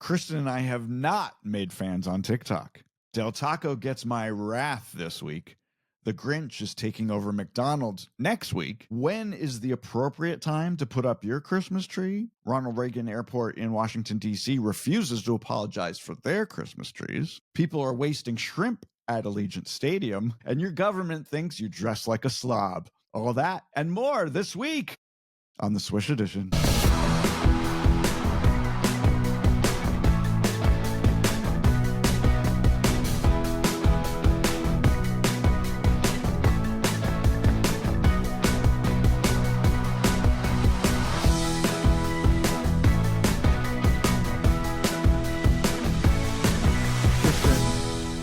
Kristen and I have not made fans on TikTok. Del Taco gets my wrath this week. The Grinch is taking over McDonald's next week. When is the appropriate time to put up your Christmas tree? Ronald Reagan Airport in Washington, D.C. refuses to apologize for their Christmas trees. People are wasting shrimp at Allegiant Stadium, and your government thinks you dress like a slob. All that and more this week on the Swish Edition.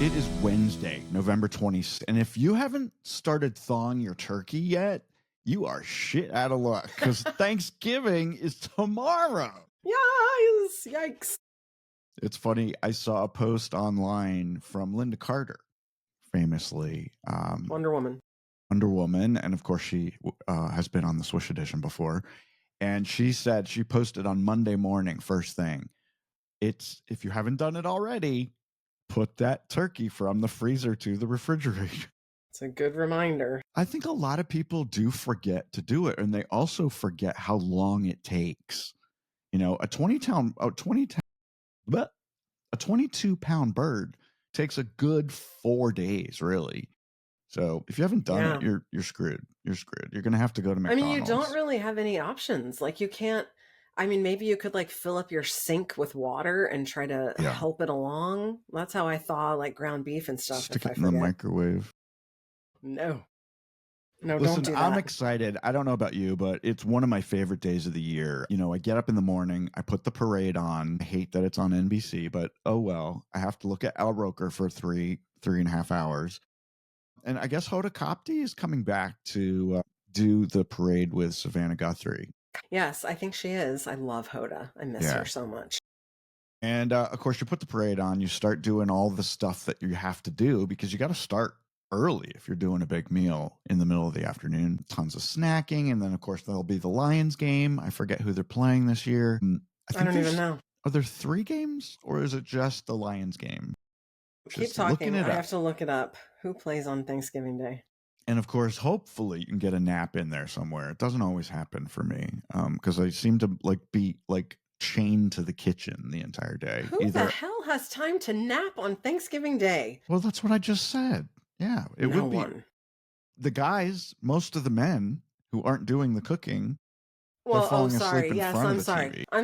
It is Wednesday, November 20th, and if you haven't started thawing your turkey yet, you are shit out of luck, because Thanksgiving is tomorrow. Yes, yikes. It's funny, I saw a post online from Linda Carter, famously. Wonder Woman, and of course she has been on the Swish Edition before, and she said, she posted on Monday morning, first thing, if you haven't done it already, put that turkey from the freezer to the refrigerator. It's a good reminder. I think a lot of people do forget to do it, and they also forget how long it takes. You know, a 22-pound bird takes a good 4 days, really. So if you haven't done it, you're screwed. You're screwed. You're gonna have to go to McDonald's. I mean, you don't really have any options. Like, you can't. I mean, maybe you could like fill up your sink with water and try to help it along. That's how I thaw like ground beef and stuff. Stick it in the microwave. No, listen, don't do that. I'm excited. I don't know about you, but it's one of my favorite days of the year. You know, I get up in the morning, I put the parade on. I hate that it's on NBC, but oh well. I have to look at Al Roker for three and a half hours. And I guess Hoda Kotb is coming back to do the parade with Savannah Guthrie. Yes, I think she is. I love Hoda. I miss her so much. And of course, you put the parade on, you start doing all the stuff that you have to do, because you got to start early if you're doing a big meal in the middle of the afternoon. Tons of snacking. And then, of course, there'll be the Lions game. I forget who they're playing this year. I don't even know. Are there 3 games, or is it just the Lions game? Keep talking. I have to look it up. Who plays on Thanksgiving Day? And of course, hopefully you can get a nap in there somewhere. It doesn't always happen for me, because I seem to be chained to the kitchen the entire day. Who the hell has time to nap on Thanksgiving Day? Well, that's what I just said. Yeah, it would be the guys. Most of the men who aren't doing the cooking. Well, I'm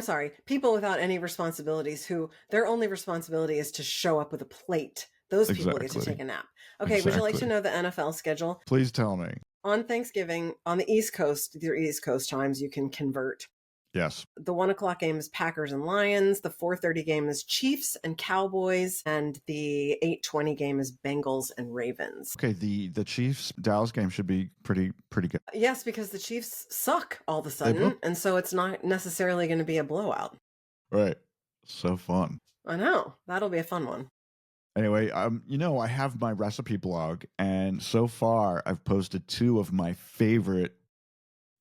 sorry. People without any responsibilities, who their only responsibility is to show up with a plate. Those people get to take a nap. Okay, Would you like to know the NFL schedule? Please tell me. On Thanksgiving, on the East Coast, your East Coast times, you can convert. Yes. The 1:00 game is Packers and Lions. The 4:30 game is Chiefs and Cowboys. And the 8:20 game is Bengals and Ravens. Okay, the Chiefs Dallas game should be pretty good. Yes, because the Chiefs suck all of a sudden, and so it's not necessarily going to be a blowout. Right. So fun. I know. That'll be a fun one. Anyway, I have my recipe blog, and so far I've posted 2 of my favorite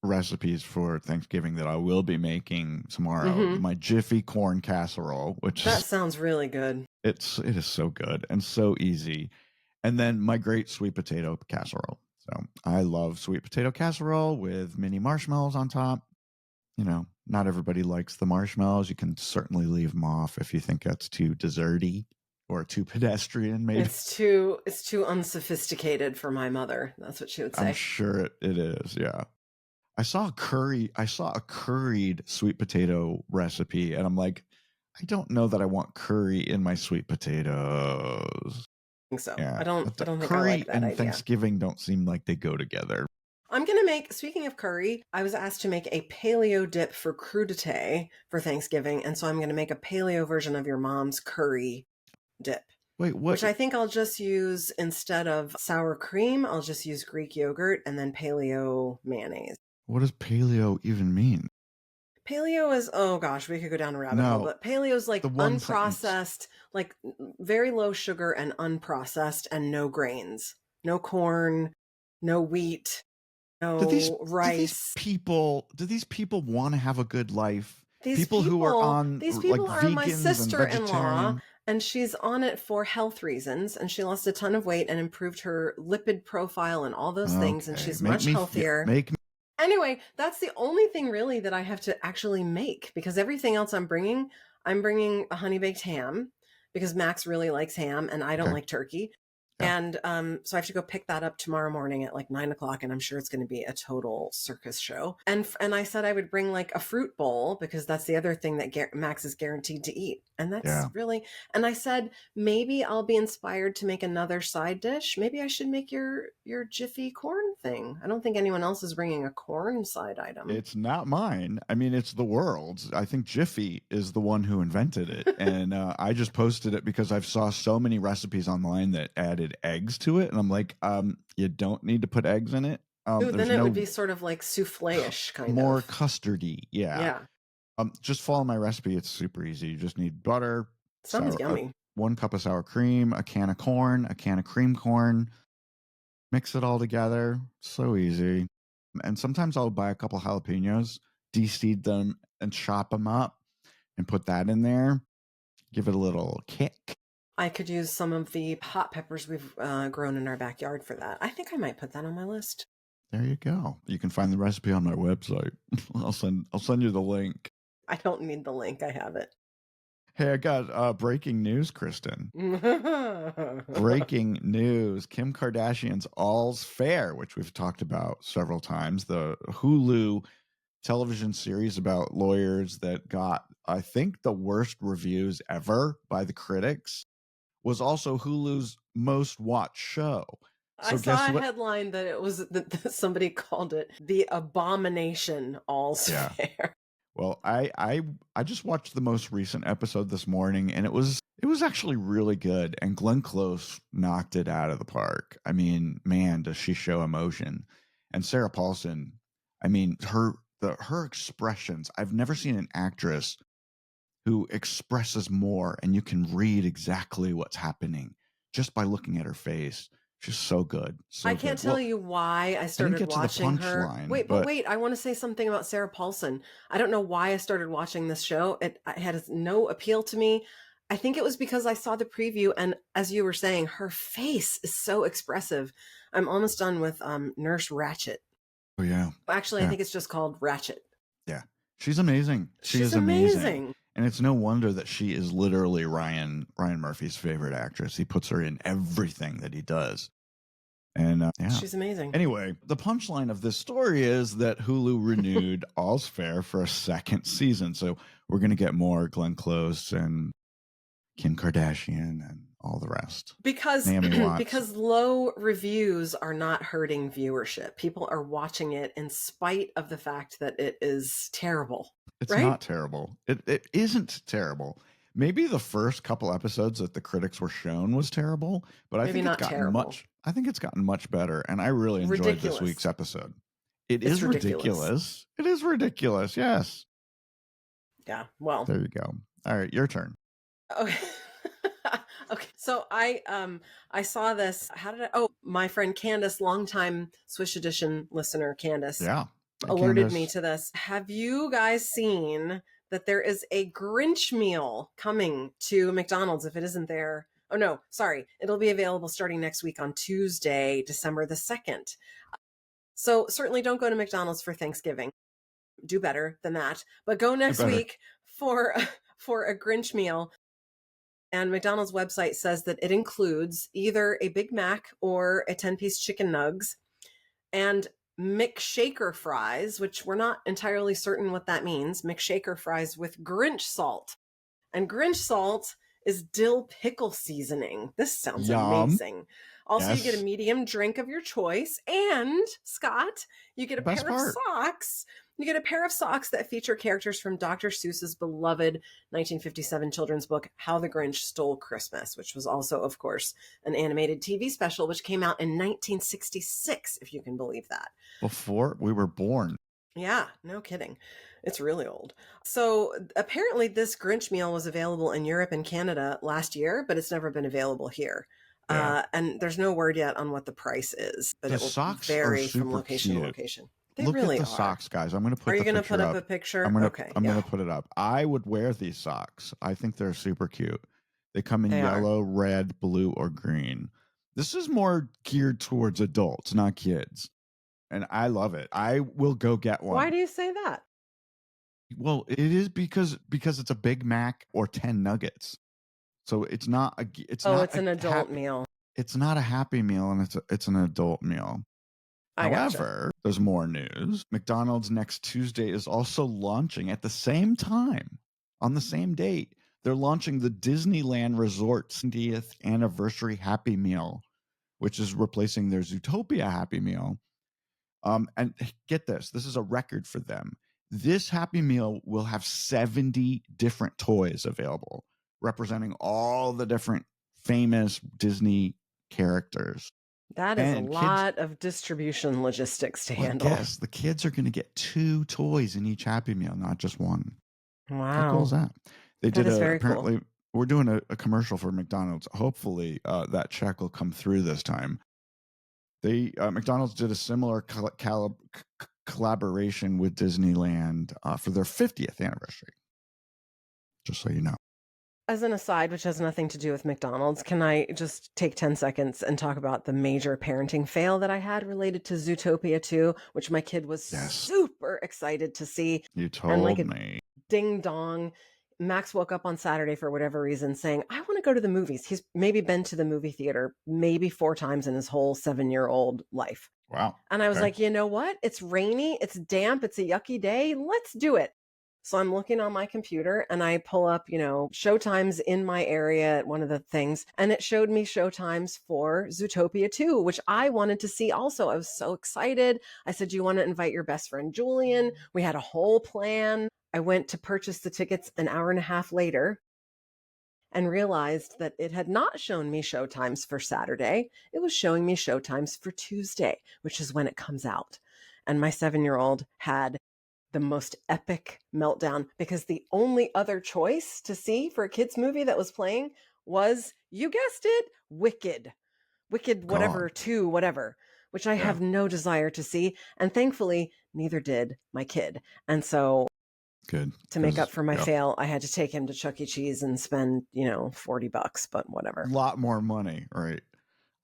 recipes for Thanksgiving that I will be making tomorrow. Mm-hmm. My Jiffy corn casserole, that sounds really good. It is so good and so easy. And then my great sweet potato casserole. So I love sweet potato casserole with mini marshmallows on top. You know, not everybody likes the marshmallows. You can certainly leave them off if you think that's too desserty. Or too pedestrian, maybe. It's too unsophisticated for my mother. That's what she would say. I'm sure it is, yeah. I saw a curried sweet potato recipe, and I'm like, I don't know that I want curry in my sweet potatoes. I think so. Yeah. I don't think I like that curry and idea. Thanksgiving don't seem like they go together. I'm going to make, speaking of curry, I was asked to make a paleo dip for crudité for Thanksgiving, and so I'm going to make a paleo version of your mom's curry dip. Wait, what? Which I think I'll just use, instead of sour cream, I'll just use Greek yogurt and then paleo mayonnaise. What does paleo even mean? Paleo is, oh gosh, we could go down a rabbit hole, but paleo is like unprocessed, like very low sugar and unprocessed and no grains, no corn, no wheat, no rice. Do these people want to have a good life? people who are on these people like are my vegans sister-in-law, and she's on it for health reasons, and she lost a ton of weight and improved her lipid profile and all those things, and she's much healthier. Anyway, that's the only thing really that I have to actually make, because everything else I'm bringing a honey baked ham because Max really likes ham and I don't like turkey. Yeah. And so I have to go pick that up tomorrow morning at like 9 o'clock, and I'm sure it's going to be a total circus show. And I said I would bring like a fruit bowl, because that's the other thing that Max is guaranteed to eat. And that's really, and I said, maybe I'll be inspired to make another side dish. Maybe I should make your Jiffy corn thing. I don't think anyone else is bringing a corn side item. It's not mine. I mean, it's the world's. I think Jiffy is the one who invented it. And I just posted it because I've saw so many recipes online that added eggs to it, and I'm like, you don't need to put eggs in it. Then it would be sort of like souffle-ish kind more custardy. Yeah. Just follow my recipe. It's super easy. You just need butter. Sounds yummy. 1 cup of sour cream, a can of corn, a can of cream corn. Mix it all together. So easy. And sometimes I'll buy a couple jalapenos, de-seed them, and chop them up, and put that in there. Give it a little kick. I could use some of the hot peppers we've grown in our backyard for that. I think I might put that on my list. There you go. You can find the recipe on my website. I'll send you the link. I don't need the link. I have it. Hey, I got breaking news, Kristen. Breaking news. Kim Kardashian's All's Fair, which we've talked about several times. The Hulu television series about lawyers that got, I think, the worst reviews ever by the critics, was also Hulu's most watched show. So I saw a headline that it was that somebody called it the abomination All's Fair. Well, I just watched the most recent episode this morning, and it was actually really good. And Glenn Close knocked it out of the park. I mean, man, does she show emotion? And Sarah Paulson, I mean, her expressions. I've never seen an actress who expresses more, and you can read exactly what's happening just by looking at her face. She's so good. I can't tell you why I started watching her. Wait, I want to say something about Sarah Paulson. I don't know why I started watching this show. It had no appeal to me. I think it was because I saw the preview, and as you were saying, her face is so expressive. I'm almost done with Nurse Ratched. Oh, yeah. Actually, I think it's just called Ratched. Yeah. She's amazing. She's amazing. And it's no wonder that she is literally Ryan Murphy's favorite actress. He puts her in everything that he does. And she's amazing. Anyway, the punchline of this story is that Hulu renewed All's Fair for a second season. So we're going to get more Glenn Close and Kim Kardashian and all the rest. Because low reviews are not hurting viewership. People are watching it in spite of the fact that it is terrible. It's not terrible. It isn't terrible. Maybe the first couple episodes that the critics were shown was terrible, but I think it's gotten much better, and I really enjoyed this week's episode. It's ridiculous. It is ridiculous. Yes. Yeah. Well, there you go. All right, your turn. Okay. Okay. So I saw this. My friend Candace, longtime Swish Edition listener, Candace. Yeah. Alerted me to this. Have you guys seen that there is a Grinch meal coming to McDonald's if it isn't there? Oh, no, sorry. It'll be available starting next week on Tuesday, December the 2nd. So certainly don't go to McDonald's for Thanksgiving. Do better than that. But go next week for a Grinch meal. And McDonald's website says that it includes either a Big Mac or a 10-piece chicken nugs and McShaker fries, which we're not entirely certain what that means. McShaker fries with Grinch salt. And Grinch salt is dill pickle seasoning. This sounds amazing. Also, you get a medium drink of your choice. And, Scott, you get a pair of socks. You get a pair of socks that feature characters from Dr. Seuss's beloved 1957 children's book, How the Grinch Stole Christmas, which was also, of course, an animated TV special, which came out in 1966, if you can believe that. Before we were born. Yeah, no kidding. It's really old. So apparently this Grinch meal was available in Europe and Canada last year, but it's never been available here. Yeah. And there's no word yet on what the price is, but it will vary from location to location. Look at the socks, guys. I'm going to put the picture up. Are you going to put up a picture? I'm going to put it up. I would wear these socks. I think they're super cute. They come in yellow, red, blue, or green. This is more geared towards adults, not kids. And I love it. I will go get one. Why do you say that? Well, it is because it's a Big Mac or 10 nuggets. So it's not it's an adult meal. It's not a Happy Meal, and it's an adult meal. However, there's more news. McDonald's next Tuesday is also launching at the same time, on the same date. They're launching the Disneyland Resort's 70th anniversary Happy Meal, which is replacing their Zootopia Happy Meal. And get this is a record for them. This Happy Meal will have 70 different toys available, representing all the different famous Disney characters. That is a lot of distribution logistics to handle. Yes, the kids are going to get 2 toys in each Happy Meal, not just one. Wow. How cool is that? They did apparently cool. We're doing a commercial for McDonald's. Hopefully that check will come through this time. McDonald's did a similar collaboration with Disneyland for their 50th anniversary. Just so you know. As an aside, which has nothing to do with McDonald's, can I just take 10 seconds and talk about the major parenting fail that I had related to Zootopia 2, which my kid was super excited to see. You told me. Ding dong. Max woke up on Saturday for whatever reason saying, I want to go to the movies. He's maybe been to the movie theater maybe 4 times in his whole 7-year-old life. Wow. And I was like, you know what? It's rainy. It's damp. It's a yucky day. Let's do it. So I'm looking on my computer and I pull up, showtimes in my area at one of the things. And it showed me showtimes for Zootopia 2, which I wanted to see also. I was so excited. I said, do you want to invite your best friend, Julian? We had a whole plan. I went to purchase the tickets an hour and a half later and realized that it had not shown me showtimes for Saturday. It was showing me showtimes for Tuesday, which is when it comes out. And my 7-year-old had the most epic meltdown because the only other choice to see for a kid's movie that was playing was, you guessed it, Wicked, whatever, 2, whatever, which I have no desire to see. And thankfully, neither did my kid. And so good to make up for my fail, I had to take him to Chuck E. Cheese and spend, $40, but whatever. A lot more money, right?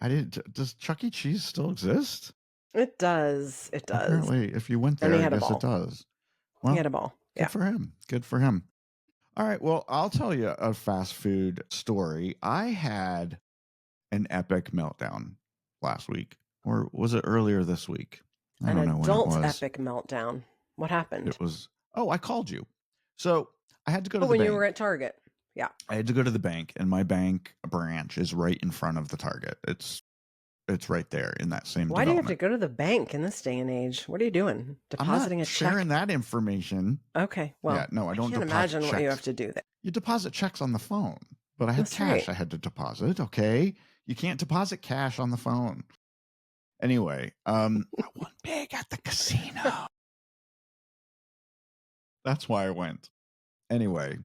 Does Chuck E. Cheese still exist? It does. Apparently, if you went there, I guess it does. Well, he had a ball. Good for him. All right. Well, I'll tell you a fast food story. I had an epic meltdown last week, or was it earlier this week? I don't know when it was. An adult epic meltdown. What happened? It was. Oh, I called you. So I had to go to the bank. When you were at Target. Yeah. I had to go to the bank, and my bank branch is right in front of the Target. It's right there in that same Why do you have to go to the bank in this day and age? What are you doing? Depositing a check? Sharing that information. Okay. Well, yeah, no, I don't can't imagine what you have to do there. You deposit checks on the phone, but I had cash I had to deposit. Okay. You can't deposit cash on the phone. Anyway, I won big at the casino. That's why I went. Anyway.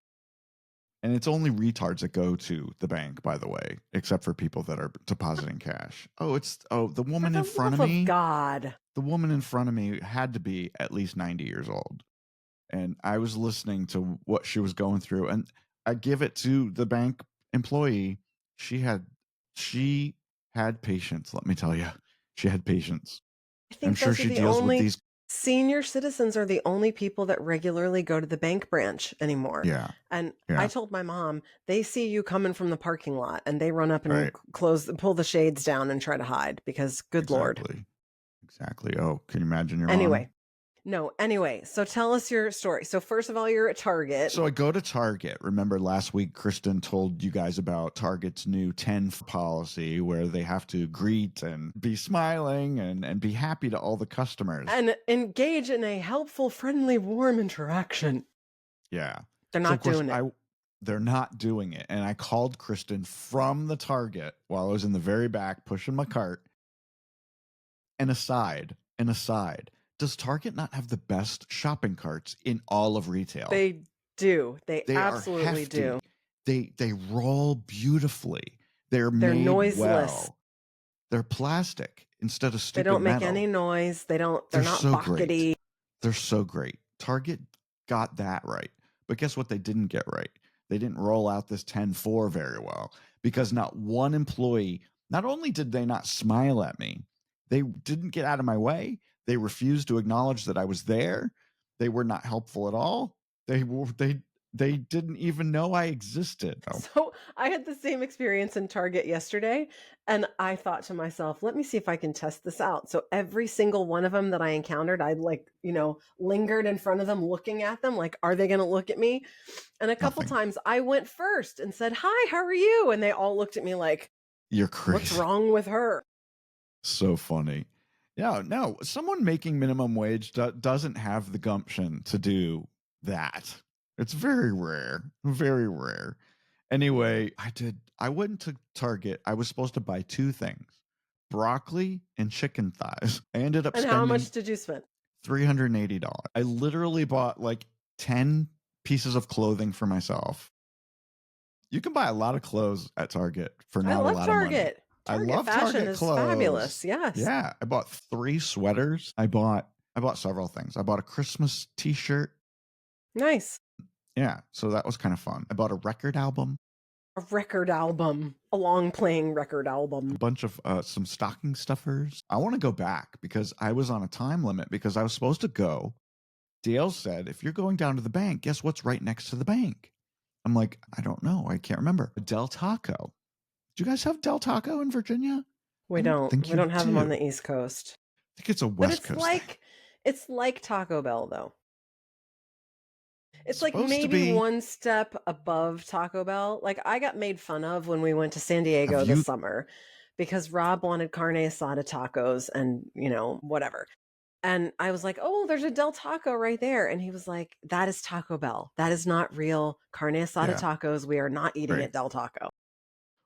And it's only retards that go to the bank, by the way, except for people that are depositing cash. The woman in front of me. God. The woman in front of me had to be at least 90 years old. And I was listening to what she was going through. And I give it to the bank employee. She had patience, let me tell you. She had patience. I'm sure she deals with these. Senior citizens are the only people that regularly go to the bank branch anymore. Yeah. And I told my mom, they see you coming from the parking lot and they run up and pull the shades down and try to hide because Lord. Exactly. Oh, can you imagine your mom? No, anyway, so tell us your story. So first of all, you're at Target. So I go to Target. Remember last week, Kristen told you guys about Target's new 10 policy where they have to greet and be smiling and be happy to all the customers. And engage in a helpful, friendly, warm interaction. Yeah. They're not doing it. They're not doing it. And I called Kristen from the Target while I was in the very back pushing my cart. And aside. Does Target not have the best shopping carts in all of retail? They do. They absolutely do. They roll beautifully. They're made noiseless. Well. They're plastic instead of stupid metal. They don't make metal. any noise. They're not so buckety. They're so great. Target got that right. But guess what they didn't get right? They didn't roll out this 10-4 very well, because not one employee, not only did they not smile at me, they didn't get out of my way. They refused to acknowledge that I was there. They were not helpful at all. They didn't even know I existed. So I had the same experience in Target yesterday, and I thought to myself, let me see if I can test this out. So every single one of them that I encountered, I lingered in front of them, looking at them, like, are they going to look at me? And a couple times I went first and said, hi, how are you? And they all looked at me like, you're crazy. What's wrong with her? So funny. Yeah, no, someone making minimum wage doesn't have the gumption to do that. It's very rare. Very rare. Anyway, I went to Target. I was supposed to buy 2 things, broccoli and chicken thighs. I ended up spending... how much did you spend? $380. I literally bought like 10 pieces of clothing for myself. You can buy a lot of clothes at Target for not a lot of money. I love fashion is clothes. Fabulous. Yes. Yeah. I bought 3 sweaters. I bought several things. I bought a Christmas t-shirt. Nice. Yeah. So that was kind of fun. I bought a record album. A long playing record album. A bunch of some stocking stuffers. I want to go back because I was on a time limit because I was supposed to go. Dale said, if you're going down to the bank, guess what's right next to the bank? I'm like, I don't know. I can't remember. Del Taco. Do you guys have Del Taco in Virginia? We don't. We don't have them on the East Coast. I think it's a West Coast thing. It's like Taco Bell, though. It's like maybe one step above Taco Bell. Like, I got made fun of when we went to San Diego this summer because Rob wanted carne asada tacos and, whatever. And I was like, oh, there's a Del Taco right there. And he was like, that is Taco Bell. That is not real carne asada tacos. We are not eating at Del Taco.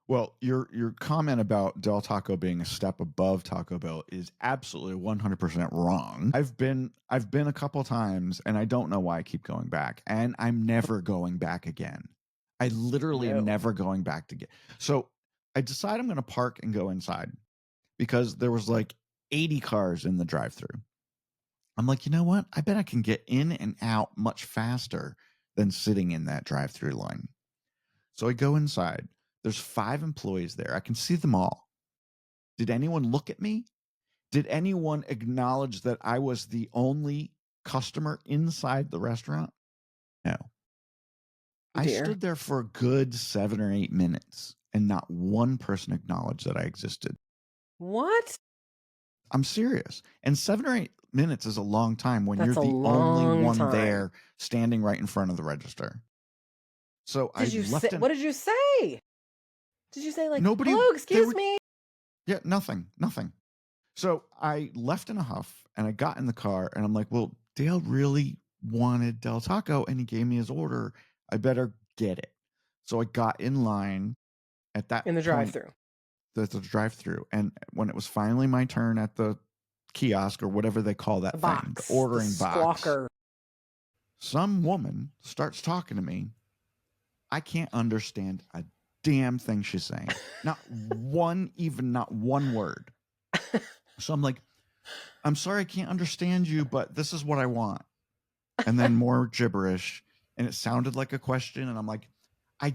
Well, your comment about Del Taco being a step above Taco Bell is absolutely 100% wrong. I've been a couple times, and I don't know why I keep going back, and I'm never going back again. I literally am never going back to get. So I decide I'm going to park and go inside because there was like 80 cars in the drive-thru. I'm like, you know what? I bet I can get in and out much faster than sitting in that drive-thru line. So I go inside. There's 5 employees there. I can see them all. Did anyone look at me? Did anyone acknowledge that I was the only customer inside the restaurant? No. I stood there for a good 7 or 8 minutes, and not one person acknowledged that I existed. What? I'm serious. And 7 or 8 minutes is a long time when you're the only one there standing right in front of the register. So what did you say? Did you say like, nobody, hello, excuse me? Yeah, nothing. So I left in a huff and I got in the car and I'm like, well, Dale really wanted Del Taco and he gave me his order. I better get it. So I got in line at that in the drive-thru. The drive-thru. And when it was finally my turn at the kiosk or whatever they call that thing, the ordering box, some woman starts talking to me. I can't understand a damn thing she's saying. Not one word. So I'm like, I'm sorry, I can't understand you, but this is what I want. And then more gibberish. And it sounded like a question. And I'm like, I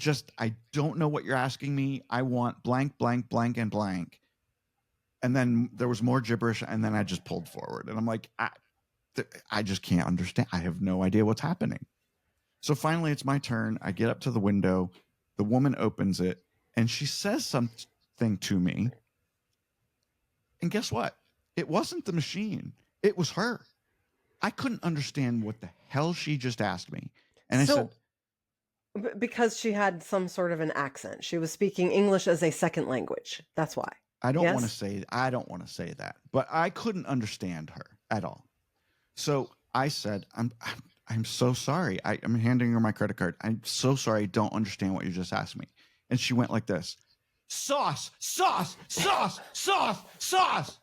don't know what you're asking me. I want blank, blank, blank, and blank. And then there was more gibberish. And then I just pulled forward. And I'm like, I just can't understand. I have no idea what's happening. So finally, it's my turn. I get up to the window. The woman opens it, and she says something to me. And guess what? It wasn't the machine. It was her. I couldn't understand what the hell she just asked me. And I said... Because she had some sort of an accent. She was speaking English as a second language. That's why. I don't want to say that. But I couldn't understand her at all. So I said, I'm so sorry. I'm handing her my credit card. I'm so sorry. I don't understand what you just asked me. And she went like this. Sauce, sauce, sauce, sauce, sauce.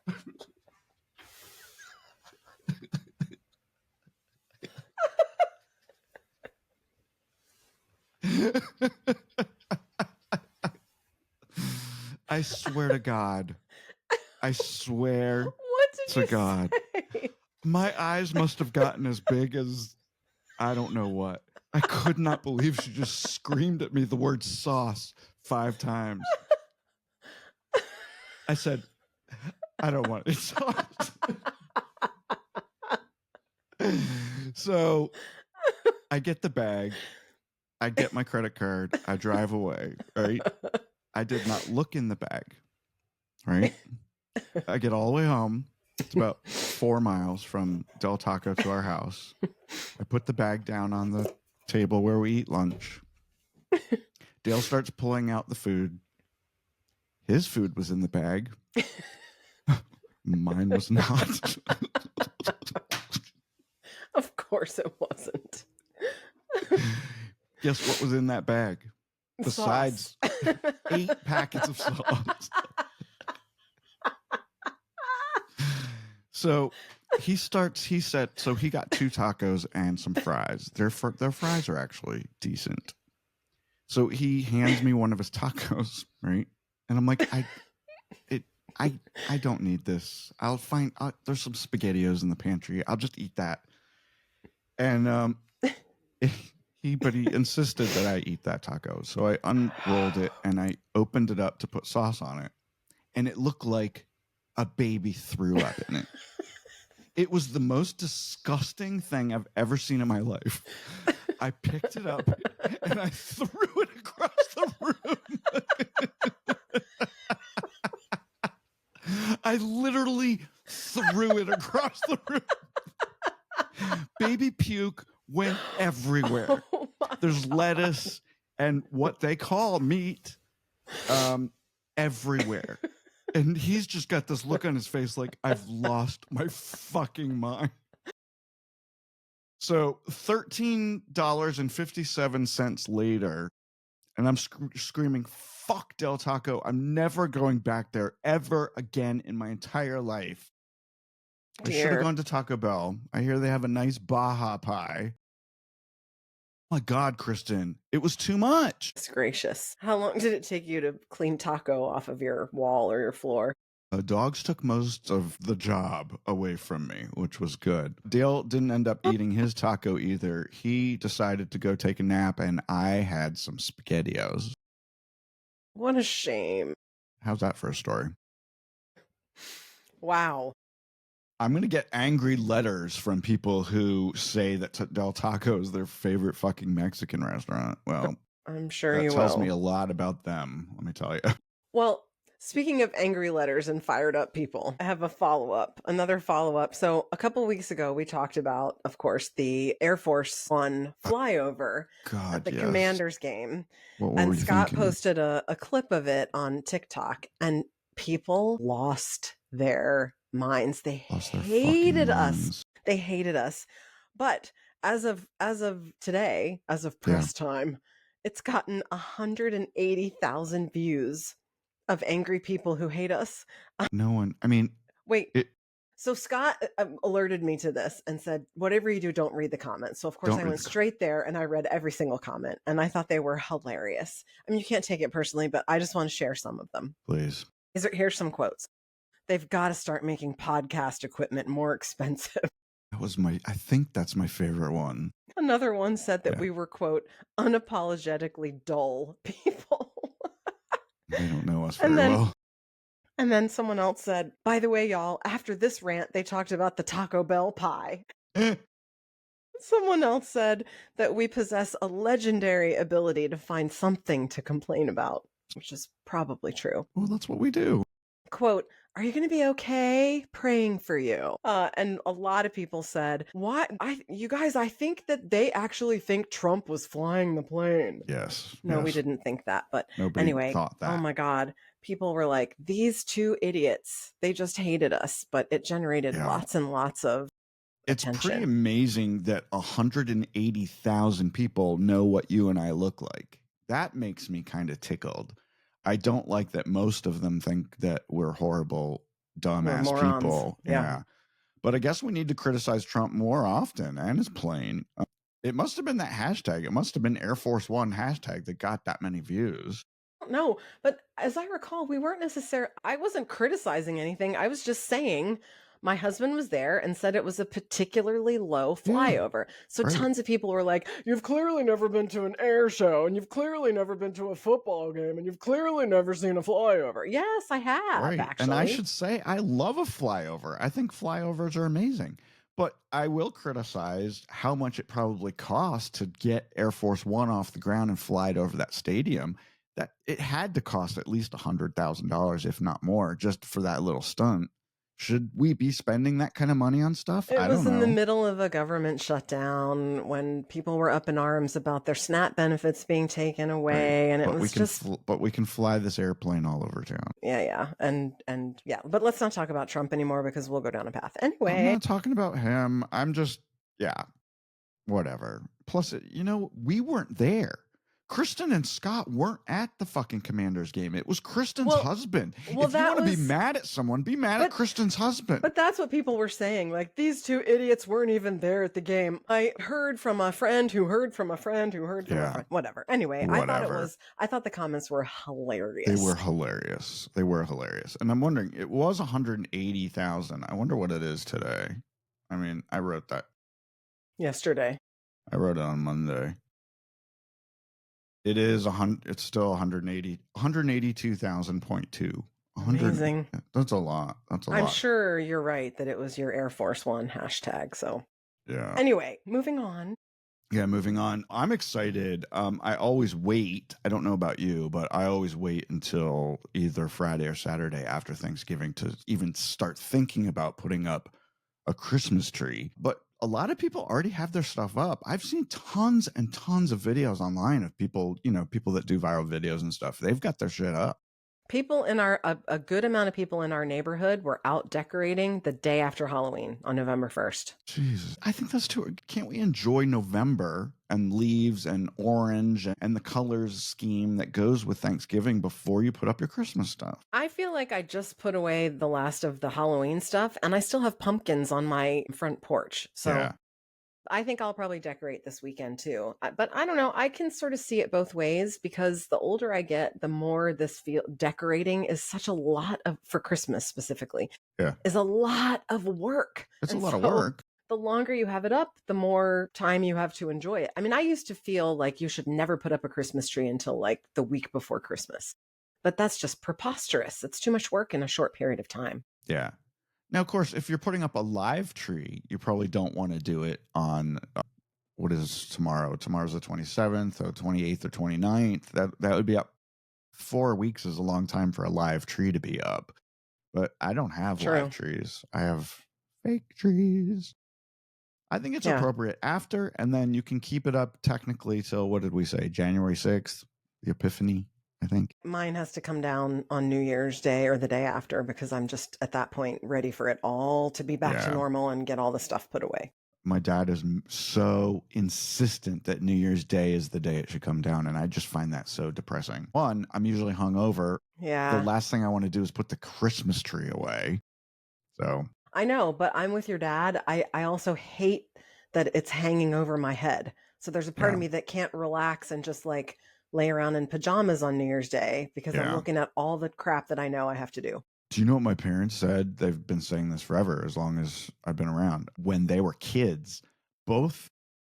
I swear to God, I swear what did to you God, say? My eyes must have gotten as big as I don't know what. I could not believe she just screamed at me the word sauce 5 times. I said, I don't want any sauce. So I get the bag. I get my credit card. I drive away, right? I did not look in the bag, right? I get all the way home. It's about 4 miles from Del Taco to our house. I put the bag down on the table where we eat lunch. Dale starts pulling out the food. His food was in the bag. Mine was not. Of course it wasn't. Guess what was in that bag? Besides 8 packets of sauce. So he said, so he got 2 tacos and some fries. Their fries are actually decent. So he hands me one of his tacos, right? And I'm like, I don't need this. I'll find there's some SpaghettiOs in the pantry. I'll just eat that. And he insisted that I eat that taco. So I unrolled it and I opened it up to put sauce on it. And it looked like a baby threw up in it. It was the most disgusting thing I've ever seen in my life. I picked it up and I threw it across the room. I literally threw it across the room. Baby puke went everywhere. Oh There's lettuce and what they call meat everywhere. And he's just got this look on his face like, I've lost my fucking mind. So $13.57 later, and I'm screaming, fuck Del Taco. I'm never going back there ever again in my entire life. I should have gone to Taco Bell. I hear they have a nice Baja pie. Oh my God, Kristen, it was too much. It's gracious. How long did it take you to clean taco off of your wall or your floor? Dogs took most of the job away from me, which was good. Dale didn't end up eating his taco either. He decided to go take a nap, and I had some SpaghettiOs. What a shame. How's that for a story? Wow. I'm going to get angry letters from people who say that Del Taco is their favorite fucking Mexican restaurant. Well, I'm sure you will. That tells me a lot about them, let me tell you. Well, speaking of angry letters and fired up people, I have another follow-up. So a couple weeks ago, we talked about, of course, the Air Force One flyover at the Commanders game. And Scott posted a clip of it on TikTok, and people lost their minds. They hated us. They hated us. But as of today, as of press time, it's gotten 180,000 views of angry people who hate us. No one, I mean, wait. So Scott alerted me to this and said, whatever you do, don't read the comments. So of course I went straight there and I read every single comment, and I thought they were hilarious. I mean, you can't take it personally, but I just want to share some of them. Please. Here's some quotes. They've got to start making podcast equipment more expensive. I think that's my favorite one. Another one said that we were, quote, unapologetically dull people. They don't know us very well. And then someone else said, by the way, y'all, after this rant, they talked about the Taco Bell pie. Someone else said that we possess a legendary ability to find something to complain about, which is probably true. Well, that's what we do. Quote, are you going to be okay? Praying for you. And a lot of people said, what? You guys, I think that they actually think Trump was flying the plane. Yes. No, we didn't think that. But nobody anyway, thought that. Oh my God. People were like, these 2 idiots, they just hated us. But it generated lots and lots of attention. It's pretty amazing that 180,000 people know what you and I look like. That makes me kind of tickled. I don't like that most of them think that we're horrible, dumbass people. Yeah. But I guess we need to criticize Trump more often and his plane. It must have been that hashtag. It must have been Air Force One hashtag that got that many views. No, but as I recall, I wasn't criticizing anything. I was just saying my husband was there and said it was a particularly low flyover. So tons of people were like, you've clearly never been to an air show, and you've clearly never been to a football game, and you've clearly never seen a flyover. Yes, I have, actually. And I should say, I love a flyover. I think flyovers are amazing. But I will criticize how much it probably costs to get Air Force One off the ground and fly it over that stadium. That it had to cost at least $100,000, if not more, just for that little stunt. Should we be spending that kind of money on stuff? I don't know. It was in the middle of a government shutdown when people were up in arms about their SNAP benefits being taken away, and but we can fly this airplane all over town. Yeah, and yeah. But let's not talk about Trump anymore because we'll go down a path anyway. I'm not talking about him. I'm just whatever. Plus, we weren't there. Kristen and Scott weren't at the fucking Commanders game. It was Kristen's husband. If you want to be mad at someone, be mad at Kristen's husband. But that's what people were saying. Like, these two idiots weren't even there at the game. I heard from a friend who heard from a friend who heard from a friend. Whatever. Anyway, I thought the comments were hilarious. They were hilarious. And I'm wondering, it was 180,000. I wonder what it is today. I mean, I wrote that yesterday. I wrote it on Monday. It is it's still 182,000.2. Amazing. That's a lot. I'm sure you're right that it was your Air Force One hashtag. So yeah. Anyway, moving on. Yeah, moving on. I'm excited. I always wait. I don't know about you, but I always wait until either Friday or Saturday after Thanksgiving to even start thinking about putting up a Christmas tree. But a lot of people already have their stuff up. I've seen tons and tons of videos online of people, people that do viral videos and stuff. They've got their shit up. People in a good amount of people in our neighborhood were out decorating the day after Halloween on November 1st. Jesus. I think that's too. Can't we enjoy November and leaves and orange and the colors scheme that goes with Thanksgiving before you put up your Christmas stuff? I feel like I just put away the last of the Halloween stuff and I still have pumpkins on my front porch. So yeah. I think I'll probably decorate this weekend too. But I don't know. I can sort of see it both ways because the older I get, the more decorating is such a lot of, for Christmas specifically, is a lot of work. It's a lot of work. The longer you have it up, the more time you have to enjoy it. I mean, I used to feel like you should never put up a Christmas tree until like the week before Christmas. But that's just preposterous. It's too much work in a short period of time. Yeah. Now, of course, if you're putting up a live tree, you probably don't want to do it on, what is tomorrow? Tomorrow's the 27th or 28th or 29th. That would be up. 4 weeks is a long time for a live tree to be up. But I don't have live trees. I have fake trees. I think it's appropriate after, and then you can keep it up technically till, what did we say, January 6th, the Epiphany, I think. Mine has to come down on New Year's Day or the day after because I'm just at that point ready for it all to be back to normal and get all the stuff put away. My dad is so insistent that New Year's Day is the day it should come down, and I just find that so depressing. One, I'm usually hungover. Yeah. The last thing I want to do is put the Christmas tree away. So I know, but I'm with your dad. I also hate that it's hanging over my head. So there's a part of me that can't relax and just like lay around in pajamas on New Year's Day because I'm looking at all the crap that I know I have to do. Do you know what my parents said? They've been saying this forever, as long as I've been around. When they were kids, both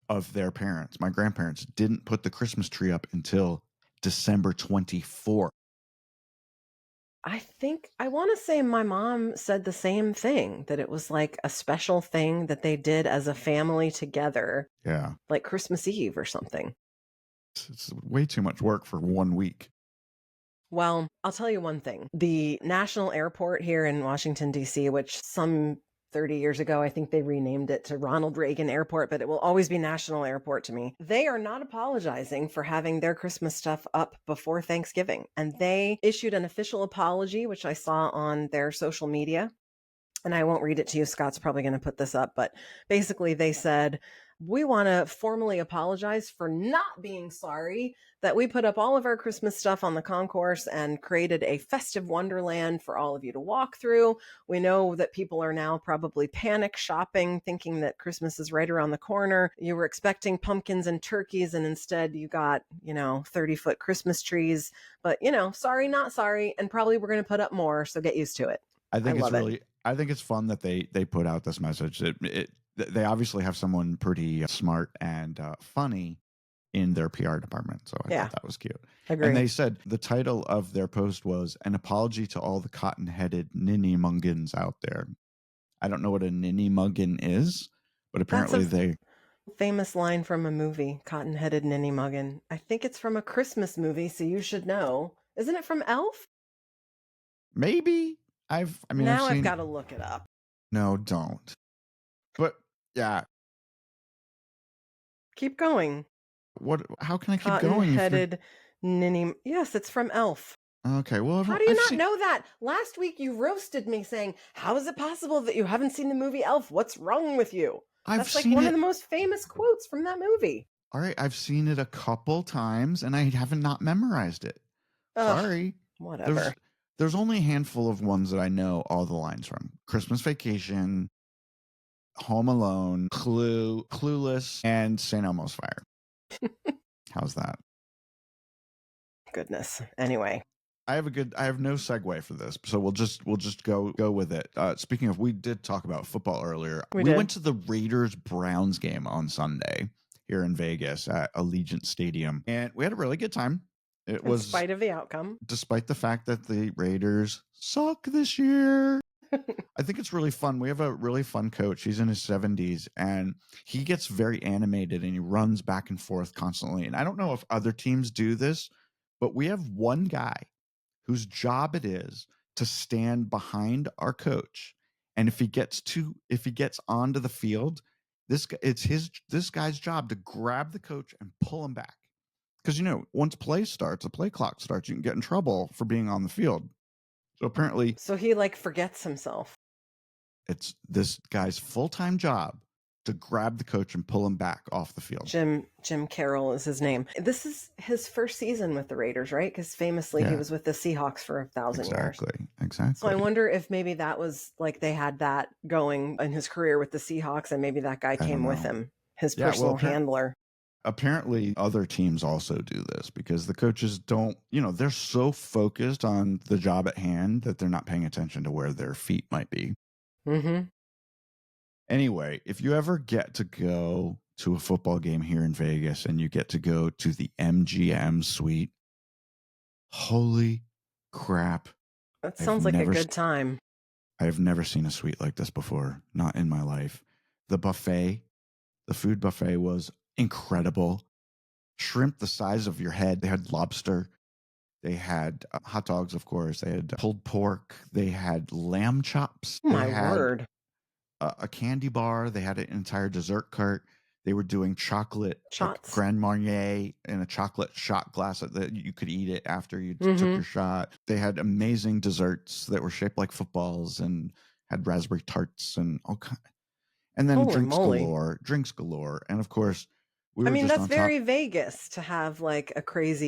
of their parents, my grandparents, didn't put the Christmas tree up until December 24th. I want to say my mom said the same thing, that it was like a special thing that they did as a family together. Yeah. Like Christmas Eve or something. It's way too much work for 1 week. Well, I'll tell you one thing. The national airport here in Washington, D.C., which some 30 years ago, I think they renamed it to Ronald Reagan Airport, but it will always be National Airport to me. They are not apologizing for having their Christmas stuff up before Thanksgiving. And they issued an official apology, which I saw on their social media. And I won't read it to you. Scott's probably going to put this up. But basically, they said, we want to formally apologize for not being sorry that we put up all of our Christmas stuff on the concourse and created a festive wonderland for all of you to walk through. We know that people are now probably panic shopping, thinking that Christmas is right around the corner. You were expecting pumpkins and turkeys, and instead you got, 30-foot Christmas trees. But, sorry, not sorry. And probably we're going to put up more. So get used to it. I think it's fun that they put out this message. They obviously have someone pretty smart and funny in their PR department. So I thought that was cute. Agreed. And they said the title of their post was "An Apology to All the Cotton-Headed Ninny Muggins Out There." I don't know what a ninny muggin is, but apparently famous line from a movie, Cotton-Headed Ninny Muggin. I think it's from a Christmas movie, so you should know. Isn't it from Elf? Maybe. I've got to look it up. No, don't. But yeah. Keep going. How can I keep going? Cotton-headed ninny. Yes, it's from Elf. Okay, well, how do you not know that? Last week you roasted me saying, "How is it possible that you haven't seen the movie Elf? What's wrong with you?" That's like one of the most famous quotes from that movie. All right, I've seen it a couple times and I haven't not memorized it. Sorry. Whatever. There's only a handful of ones that I know all the lines from. Christmas Vacation, Home Alone, Clue, Clueless, and St. Elmo's Fire. How's that? Goodness. Anyway. I have no segue for this, so we'll just go with it. Speaking of, we did talk about football earlier. We went to the Raiders-Browns game on Sunday here in Vegas at Allegiant Stadium, and we had a really good time. In spite of the outcome. Despite the fact that the Raiders suck this year. I think it's really fun. We have a really fun coach. He's in his 70s, and he gets very animated, and he runs back and forth constantly. And I don't know if other teams do this, but we have one guy whose job it is to stand behind our coach. And if he gets onto the field, this guy's job to grab the coach and pull him back. Because, once the play clock starts, you can get in trouble for being on the field. So apparently... So he, forgets himself. It's this guy's full-time job to grab the coach and pull him back off the field. Jim Carroll is his name. This is his first season with the Raiders, right? Because famously he was with the Seahawks for 1,000 years. Exactly. So I wonder if maybe that was they had that going in his career with the Seahawks, and maybe that guy came with him, his personal handler. Apparently other teams also do this because the coaches don't, they're so focused on the job at hand that they're not paying attention to where their feet might be. Mm-hmm. Anyway, if you ever get to go to a football game here in Vegas and you get to go to the MGM suite, holy crap. That sounds like a good time. I have never seen a suite like this before, not in my life. The food buffet was incredible. Shrimp the size of your head. They had lobster. They had hot dogs, of course. They had pulled pork. They had lamb chops. My word. A candy bar. They had an entire dessert cart. They were doing chocolate Grand Marnier in a chocolate shot glass that you could eat it after you took your shot. They had amazing desserts that were shaped like footballs and had raspberry tarts and all kinds. And then drinks galore. And of course, that's very Vegas to have a crazy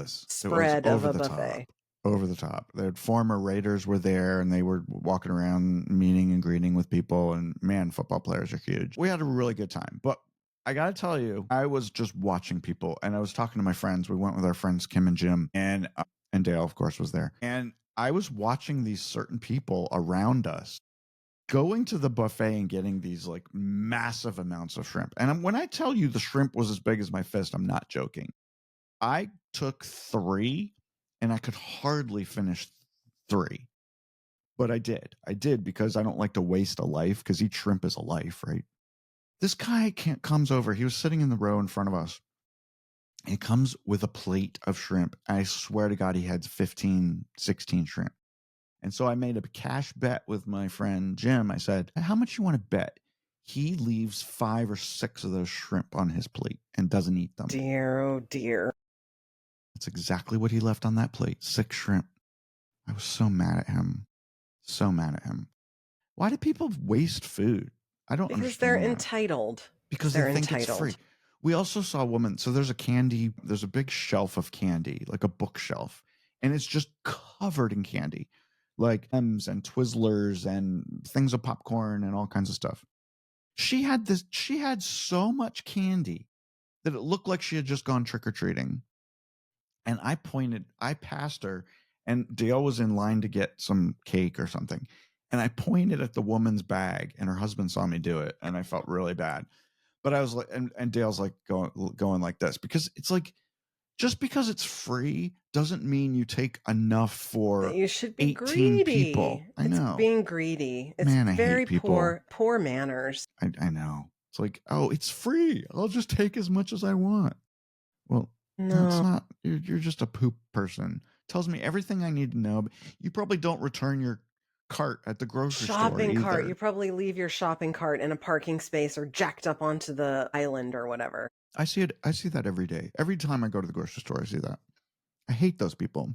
spread of a buffet. Over the top. The former Raiders were there and they were walking around meeting and greeting with people. And man, football players are huge. We had a really good time. But I got to tell you, I was just watching people and I was talking to my friends. We went with our friends, Kim and Jim, and Dale, of course, was there. And I was watching these certain people around us going to the buffet and getting these massive amounts of shrimp. And when I tell you the shrimp was as big as my fist, I'm not joking. I took 3 and I could hardly finish 3. But I did. I did because I don't like to waste a life because each shrimp is a life, right? This guy comes over. He was sitting in the row in front of us. He comes with a plate of shrimp. I swear to God, he had 15, 16 shrimp. And so I made a cash bet with my friend Jim. I said, how much you want to bet he leaves 5 or 6 of those shrimp on his plate and doesn't eat them? Dear, oh dear. That's exactly what he left on that plate. 6 shrimp. I was so mad at him. So mad at him. Why do people waste food? I don't understand. Because they're entitled. because they think it's free. We also saw a woman. So there's a big shelf of candy, like a bookshelf, and it's just covered in candy, like M's and Twizzlers and things of popcorn and all kinds of stuff. She had so much candy that it looked like she had just gone trick-or-treating. And I passed her, and Dale was in line to get some cake or something. And I pointed at the woman's bag, and her husband saw me do it, and I felt really bad. But I was like, and Dale's like going like this, because it's like, just because it's free doesn't mean you take enough for you should be 18 greedy. people. I know. It's being greedy. It's very poor manners. I know. It's like, oh, it's free. I'll just take as much as I want. Well, no, it's not. You're just a poop person. Tells me everything I need to know. But you probably don't return your cart at the grocery store either. Shopping cart. You probably leave your shopping cart in a parking space or jacked up onto the island or whatever. I see it. I see that every day. Every time I go to the grocery store, I see that. I hate those people.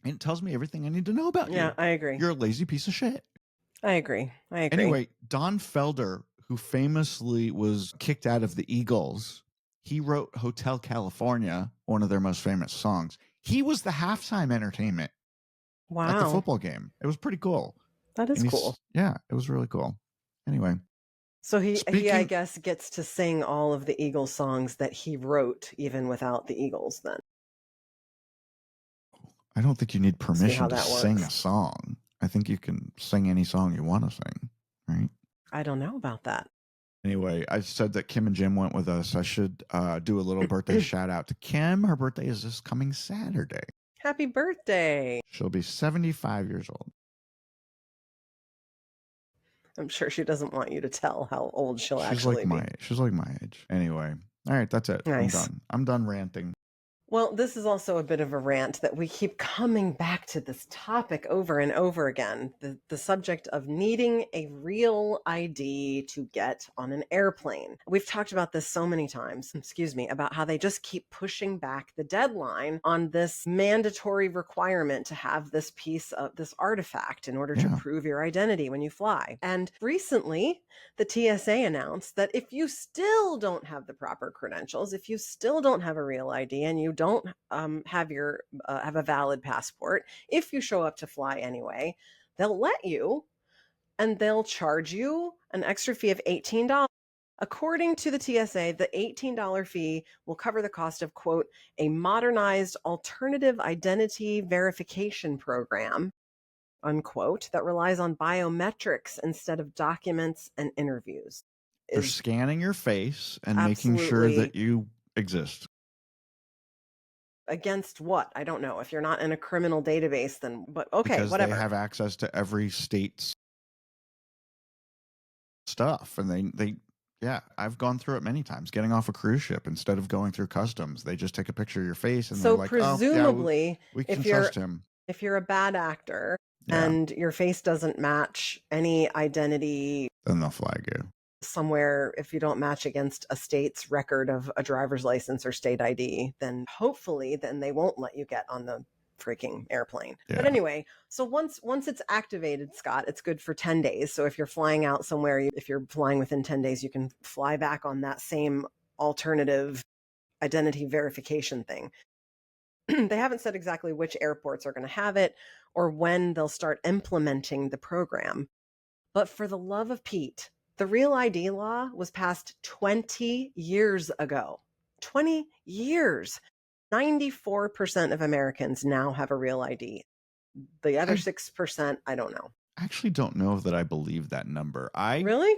And it tells me everything I need to know about you. Yeah, I agree. You're a lazy piece of shit. I agree. Anyway, Don Felder, who famously was kicked out of the Eagles, he wrote Hotel California, one of their most famous songs. He was the halftime entertainment at the football game. It was pretty cool. That is cool. Yeah, it was really cool. Anyway. So he, I guess, gets to sing all of the Eagles songs that he wrote, even without the Eagles, then. I don't think you need permission to sing a song. I think you can sing any song you want to sing, right? I don't know about that. Anyway, I said that Kim and Jim went with us. I should do a little birthday shout out to Kim. Her birthday is this coming Saturday. Happy birthday. She'll be 75 years old. I'm sure she doesn't want you to tell how old she'll actually be. She's like my age. Anyway, all right, that's it. Nice. I'm done ranting. Well, this is also a bit of a rant that we keep coming back to this topic over and over again. The subject of needing a real ID to get on an airplane. We've talked about this so many times, about how they just keep pushing back the deadline on this mandatory requirement to have this piece of this artifact in order to prove your identity when you fly. And recently, the TSA announced that if you still don't have the proper credentials, if you still don't have a real ID and you don't have a valid passport, if you show up to fly anyway, they'll let you, and they'll charge you an extra fee of $18. According to the TSA, the $18 fee will cover the cost of, quote, a modernized alternative identity verification program, unquote, that relies on biometrics instead of documents and interviews. They're scanning your face and making sure that you exist. Against what? I don't know. If you're not in a criminal database, then, but okay, because whatever. They have access to every state's stuff. And they, I've gone through it many times. Getting off a cruise ship, instead of going through customs, they just take a picture of your face and so they're like, presumably, we can trust him. If you're a bad actor and your face doesn't match any identity, then they'll flag you. Somewhere, if you don't match against a state's record of a driver's license or state ID, then hopefully they won't let you get on the freaking airplane. Yeah. But anyway, so once it's activated, Scott, it's good for 10 days. So if you're flying out somewhere, if you're flying within 10 days, you can fly back on that same alternative identity verification thing. They haven't said exactly which airports are going to have it or when they'll start implementing the program. But for the love of Pete, the Real ID law was passed 20 years ago. 20 years. 94% of Americans now have a Real ID. The other 6%, I don't know. I actually don't know that I believe that number. I really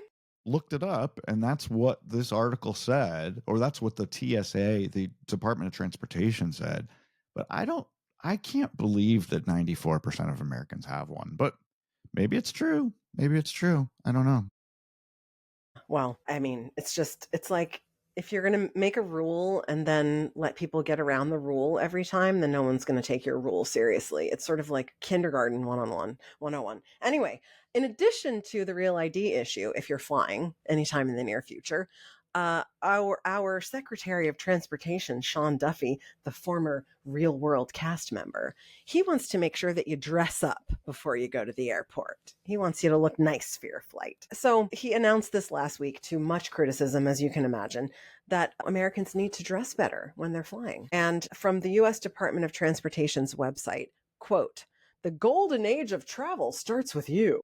looked it up, and that's what this article said, or that's what the TSA, the Department of Transportation, said. But I can't believe that 94% of Americans have one. But maybe it's true. Maybe it's true. I don't know. Well, I mean, it's like if you're going to make a rule and then let people get around the rule every time, then no one's going to take your rule seriously. It's sort of like kindergarten 101. Anyway, in addition to the Real ID issue, if you're flying anytime in the near future, Our Secretary of Transportation, Sean Duffy, the former Real World cast member, he wants to make sure that you dress up before you go to the airport. He wants you to look nice for your flight. So he announced this last week, to much criticism, as you can imagine, that Americans need to dress better when they're flying. And from the U.S. Department of Transportation's website, quote, "The golden age of travel starts with you."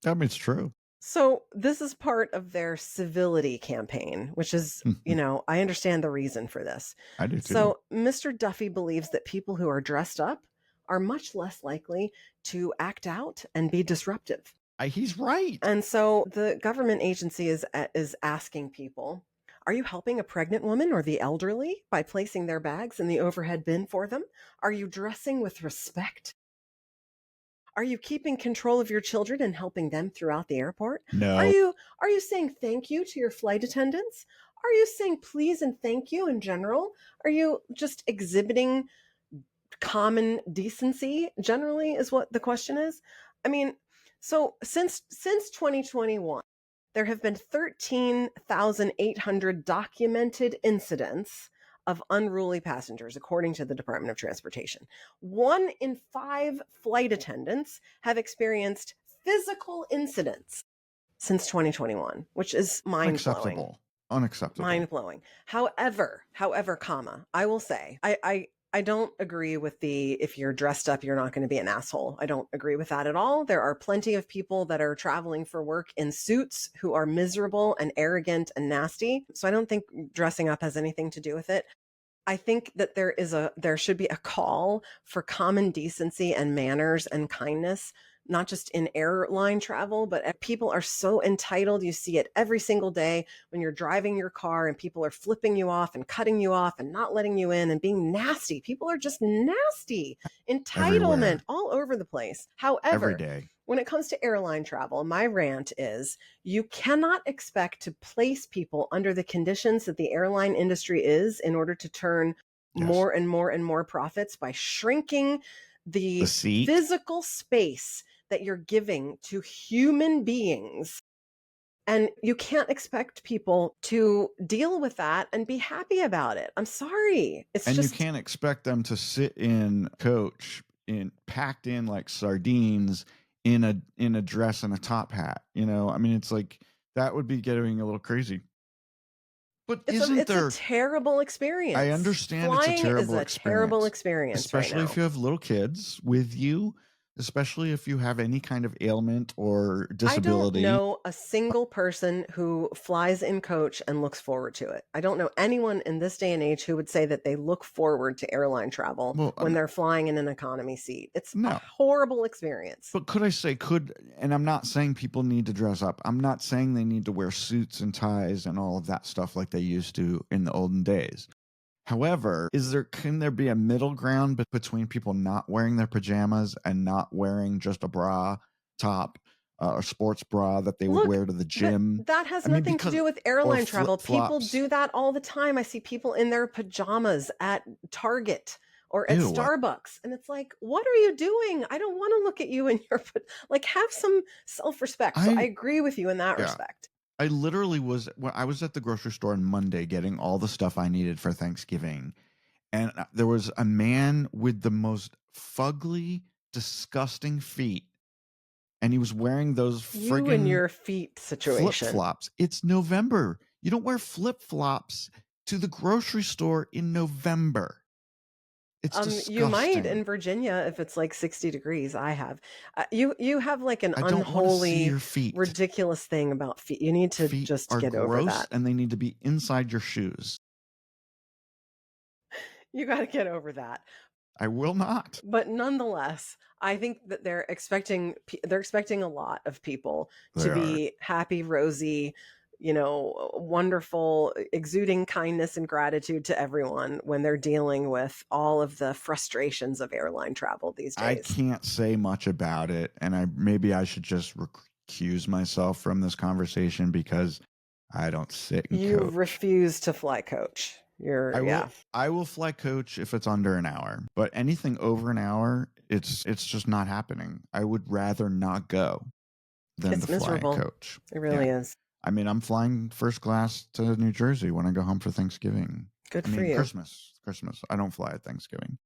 I mean, it's true. So this is part of their civility campaign, which is, I understand the reason for this. I do too. So Mr. Duffy believes that people who are dressed up are much less likely to act out and be disruptive. He's right. And so the government agency is asking people, are you helping a pregnant woman or the elderly by placing their bags in the overhead bin for them? Are you dressing with respect? Are you keeping control of your children and helping them throughout the airport? No. Are you saying thank you to your flight attendants? Are you saying please and thank you in general? Are you just exhibiting common decency generally, is what the question is? I mean, so since 2021, there have been 13,800 documented incidents of unruly passengers, according to the Department of Transportation. 1 in 5 flight attendants have experienced physical incidents since 2021, which is mind-blowing. Unacceptable. Mind-blowing. However, I will say, I don't agree with if you're dressed up, you're not going to be an asshole. I don't agree with that at all. There are plenty of people that are traveling for work in suits who are miserable and arrogant and nasty. So I don't think dressing up has anything to do with it. I think that there should be a call for common decency and manners and kindness, not just in airline travel, but people are so entitled. You see it every single day when you're driving your car and people are flipping you off and cutting you off and not letting you in and being nasty. People are just nasty. Entitlement everywhere, all over the place. However, every day, when it comes to airline travel, my rant is you cannot expect to place people under the conditions that the airline industry is in order to turn more and more and more profits by shrinking the physical space that you're giving to human beings. And you can't expect people to deal with that and be happy about it. I'm sorry. You can't expect them to sit in coach packed in like sardines in a dress and a top hat. I mean, it's like that would be getting a little crazy. But it's a terrible experience. I understand Flying it's a terrible is a terrible experience, especially if you have little kids with you, especially if you have any kind of ailment or disability. I don't know a single person who flies in coach and looks forward to it. I don't know anyone in this day and age who would say that they look forward to airline travel when they're flying in an economy seat. It's a horrible experience. But and I'm not saying people need to dress up. I'm not saying they need to wear suits and ties and all of that stuff like they used to in the olden days. However, can there be a middle ground between people not wearing their pajamas and not wearing just a bra top, a sports bra that they would wear to the gym? That has nothing to do with airline travel. People do that all the time. I see people in their pajamas at Target or at Starbucks. And it's like, what are you doing? I don't want to look at you in your, have some self-respect. So I agree with you in that respect. I literally I was at the grocery store on Monday getting all the stuff I needed for Thanksgiving. And there was a man with the most fugly, disgusting feet. And he was wearing those friggin' you and your feet situation. Flip-flops. It's November. You don't wear flip-flops to the grocery store in November. It's disgusting. You might in Virginia if it's like 60 degrees. I have. You have like an unholy, ridiculous thing about feet. You need to just get over that. And they need to be inside your shoes. You got to get over that. I will not. But nonetheless, I think that they're expecting a lot of people to be happy, rosy, wonderful, exuding kindness and gratitude to everyone when they're dealing with all of the frustrations of airline travel these days. I can't say much about it, and maybe I should just recuse myself from this conversation because I don't sit in coach. You refuse to fly coach. I will fly coach if it's under an hour, but anything over an hour, it's just not happening. I would rather not go than to fly coach. It really is. I mean, I'm flying first class to New Jersey when I go home for Thanksgiving. Good for you. Christmas. I don't fly at Thanksgiving.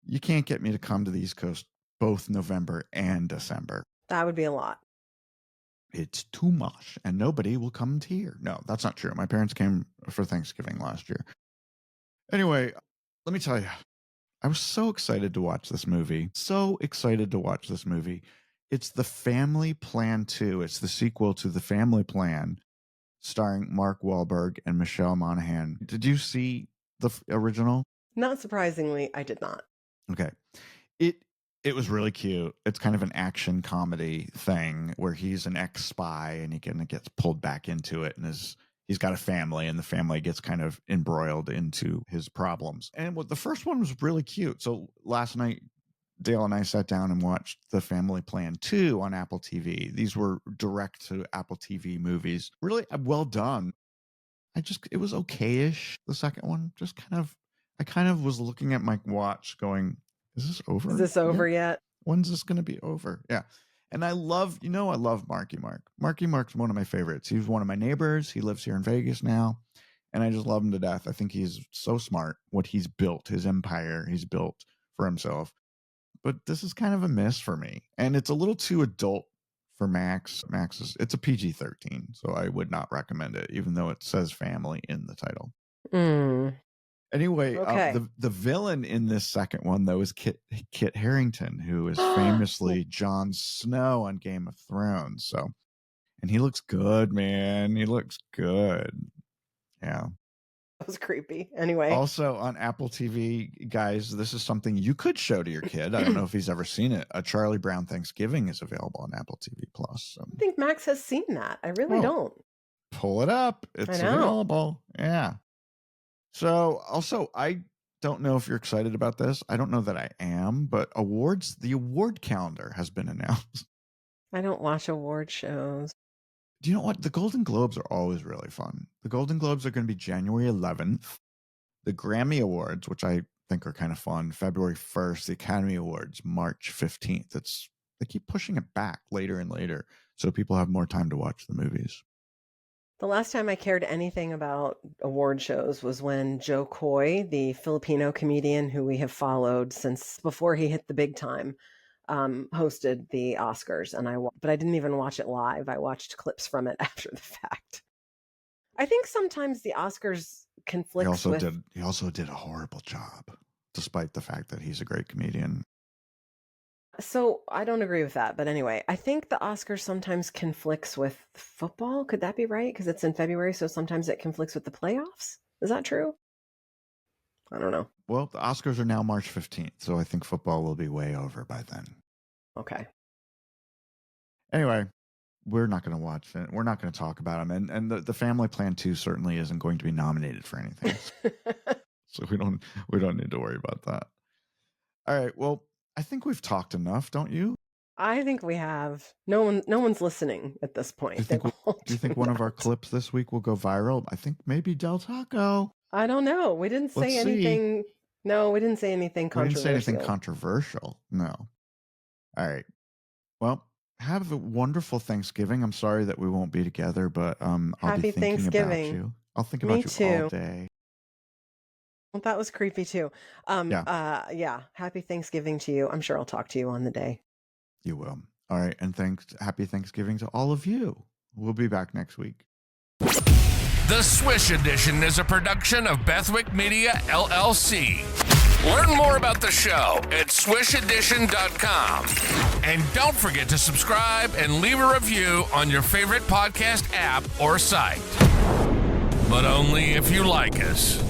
You can't get me to come to the East Coast both November and December. That would be a lot. It's too much, and nobody will come here. No, that's not true. My parents came for Thanksgiving last year. Anyway, let me tell you, I was so excited to watch this movie. It's The Family Plan 2. It's the sequel to The Family Plan, starring Mark Wahlberg and Michelle Monaghan. Did you see the original? Not surprisingly, I did not. Okay. It was really cute. It's kind of an action comedy thing where he's an ex-spy and he kind of gets pulled back into it, and he's got a family, and the family gets kind of embroiled into his problems. And the first one was really cute. So last night, Dale and I sat down and watched The Family Plan 2 on Apple TV. These were direct to Apple TV movies. Really well done. It was okayish. The second one, I kind of was looking at my watch going, is this over? Is this over yet? When's this going to be over? Yeah. And I love Marky Mark. Marky Mark's one of my favorites. He's one of my neighbors. He lives here in Vegas now. And I just love him to death. I think he's so smart. What he's built, his empire he's built for himself. But this is kind of a miss for me. And it's a little too adult for Max. It's a PG-13, so I would not recommend it, even though it says family in the title. Anyway, okay. The villain in this second one, though, is Kit Harington, who is famously Jon Snow on Game of Thrones. And he looks good, man. He looks good. Yeah. That was creepy. Anyway. Also on Apple TV, guys, this is something you could show to your kid. I don't know if he's ever seen it. A Charlie Brown Thanksgiving is available on Apple TV Plus. I think Max has seen that. I really don't. Pull it up. It's available. Yeah. So also, I don't know if you're excited about this. I don't know that I am, but the award calendar has been announced. I don't watch award shows. Do you know what? The Golden Globes are always really fun. The Golden Globes are going to be January 11th. The Grammy Awards, which I think are kind of fun, February 1st. The Academy Awards, March 15th. They keep pushing it back later and later so people have more time to watch the movies. The last time I cared anything about award shows was when Joe Coy, the Filipino comedian who we have followed since before he hit the big time, hosted the Oscars. But I didn't even watch it live. I watched clips from it after the fact. I think sometimes the Oscars conflicts He also did a horrible job, despite the fact that he's a great comedian. So I don't agree with that. But anyway, I think the Oscars sometimes conflicts with football. Could that be right? Because it's in February. So sometimes it conflicts with the playoffs. Is that true? I don't know. Well, the Oscars are now March 15th. So I think football will be way over by then. Okay. Anyway, we're not going to watch it. We're not going to talk about them. And the Family Plan 2 certainly isn't going to be nominated for anything. So we don't need to worry about that. All right. Well, I think we've talked enough, don't you? I think we have. No one's listening at this point. Do you think one of our clips this week will go viral? I think maybe Del Taco. I don't know. We didn't say anything. No, we didn't say anything controversial. We didn't say anything controversial. No. All right. Well, have a wonderful Thanksgiving. I'm sorry that we won't be together, but I'll be thinking about you. I'll think about you all day. Well, that was creepy too. Yeah. Happy Thanksgiving to you. I'm sure I'll talk to you on the day. You will. All right. And happy Thanksgiving to all of you. We'll be back next week. The Swish Edition is a production of Bethwick Media, LLC. Learn more about the show at swishedition.com. And don't forget to subscribe and leave a review on your favorite podcast app or site. But only if you like us.